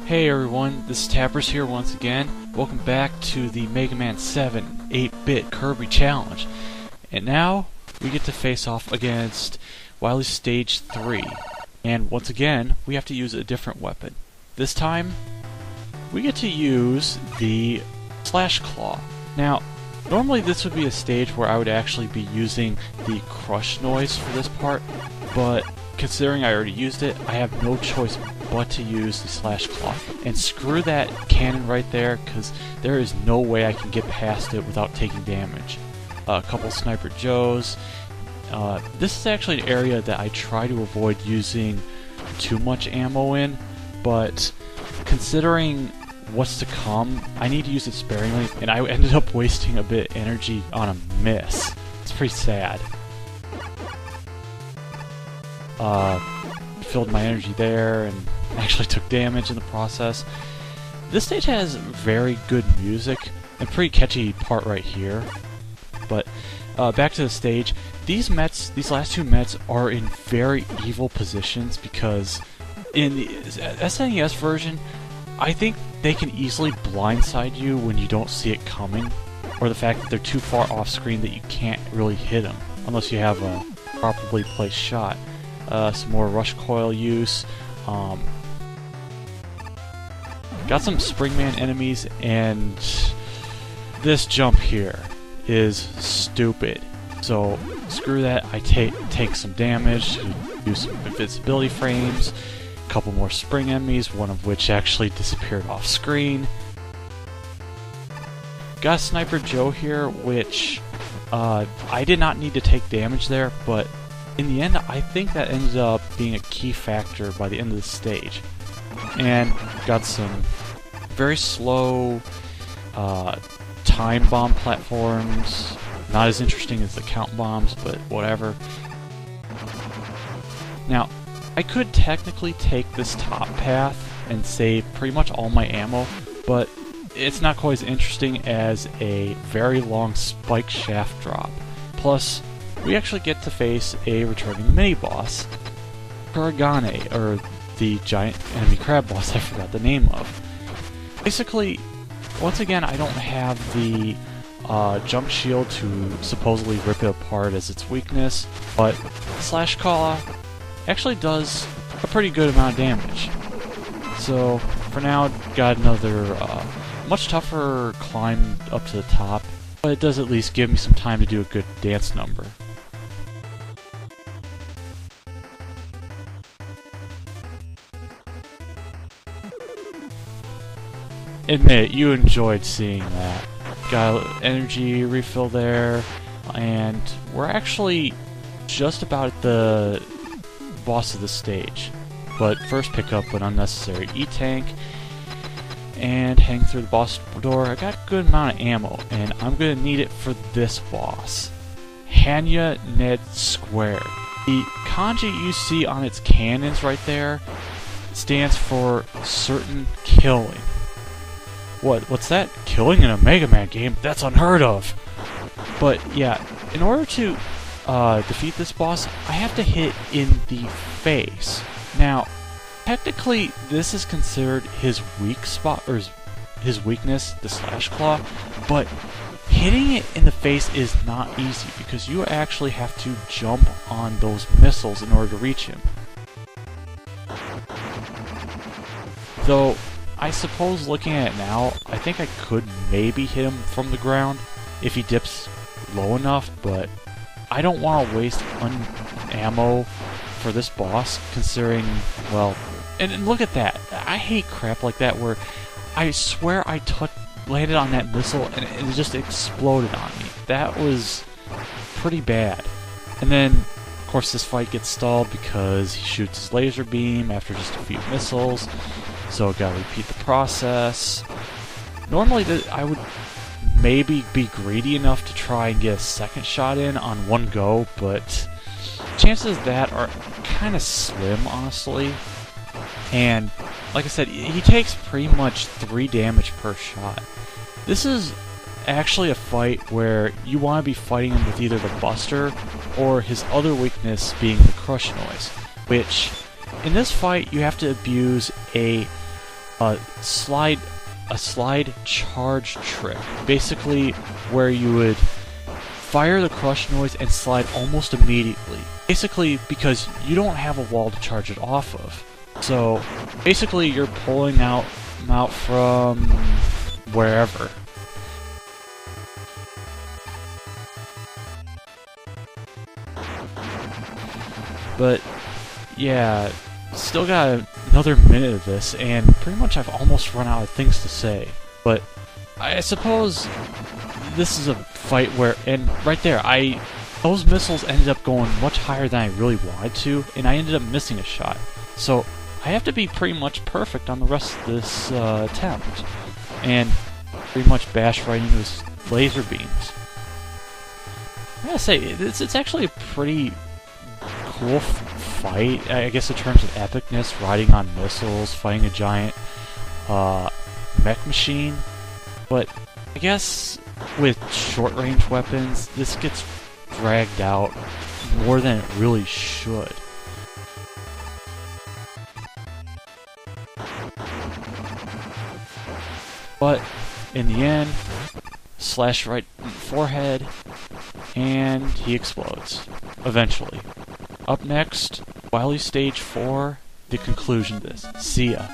Hey everyone, this is Tappers here once again. Welcome back to the Mega Man 7 8-bit Kirby challenge. And now we get to face off against Wily Stage 3. And once again, we have to use a different weapon. This time, we get to use the Slash Claw. Now, normally this would be a stage where I would actually be using the crush noise for this part, but considering I already used it, I have no choice but to use the Slash Claw. And screw that cannon right there, because there is no way I can get past it without taking damage. A couple Sniper Joes. This is actually an area that I try to avoid using too much ammo in, but considering what's to come, I need to use it sparingly, and I ended up wasting a bit of energy on a miss. It's pretty sad. Filled my energy there and actually took damage in the process. This stage has very good music and pretty catchy part right here. But back to the stage. These last two Mets are in very evil positions because in the SNES version, I think they can easily blindside you when you don't see it coming, or the fact that they're too far off screen that you can't really hit them unless you have a properly placed shot. Some more rush coil use. Got some Springman enemies, and this jump here is stupid. So screw that. I take some damage, do some invincibility frames, a couple more spring enemies, one of which actually disappeared off screen. Got Sniper Joe here, which I did not need to take damage there, but in the end, I think that ended up being a key factor by the end of the stage. And got some very slow time bomb platforms. Not as interesting as the count bombs, but whatever. Now, I could technically take this top path and save pretty much all my ammo, but it's not quite as interesting as a very long spike shaft drop. Plus, we actually get to face a returning mini-boss, Kuragane, or the giant enemy crab boss I forgot the name of. Basically, once again, I don't have the jump shield to supposedly rip it apart as its weakness, but Slash Claw actually does a pretty good amount of damage. So, for now, got another much tougher climb up to the top, but it does at least give me some time to do a good dance number. Admit it, you enjoyed seeing that. Got an energy refill there, and we're actually just about at the boss of the stage. But first pick up an unnecessary E-Tank, and hang through the boss door. I got a good amount of ammo, and I'm gonna need it for this boss. Hanya Ned Squared. The kanji you see on its cannons right there stands for certain killing. What's that? Killing in a Mega Man game? That's unheard of! But yeah, in order to defeat this boss, I have to hit in the face. Now, technically, this is considered his weak spot, or his weakness, the Slash Claw, but hitting it in the face is not easy, because you actually have to jump on those missiles in order to reach him. Though, I suppose looking at it now, I think I could maybe hit him from the ground if he dips low enough, but I don't want to waste ammo for this boss, considering, well, and look at that. I hate crap like that where I swear I landed on that missile and it just exploded on me. That was pretty bad. And then, of course, this fight gets stalled because he shoots his laser beam after just a few missiles. So gotta repeat the process. Normally I would maybe be greedy enough to try and get a second shot in on one go, but chances of that are kind of slim, honestly. And like I said, he takes pretty much 3 damage per shot. This is actually a fight where you want to be fighting him with either the Buster or his other weakness being the crush noise, which in this fight you have to abuse a a slide charge trick, basically where you would fire the crush noise and slide almost immediately. Basically because you don't have a wall to charge it off of. So basically you're pulling out from wherever. But yeah, still got another minute of this, and pretty much I've almost run out of things to say. But I suppose this is a fight where, and right there, those missiles ended up going much higher than I really wanted to, and I ended up missing a shot. So I have to be pretty much perfect on the rest of this attempt, and pretty much bash right into his laser beams. I gotta say, it's actually a pretty cool fight, I guess, in terms of epicness, riding on missiles, fighting a giant mech machine. But I guess with short-range weapons, this gets dragged out more than it really should. But in the end, slash right in the forehead, and he explodes. Eventually. Up next, Wily Stage 4, the conclusion to this. See ya.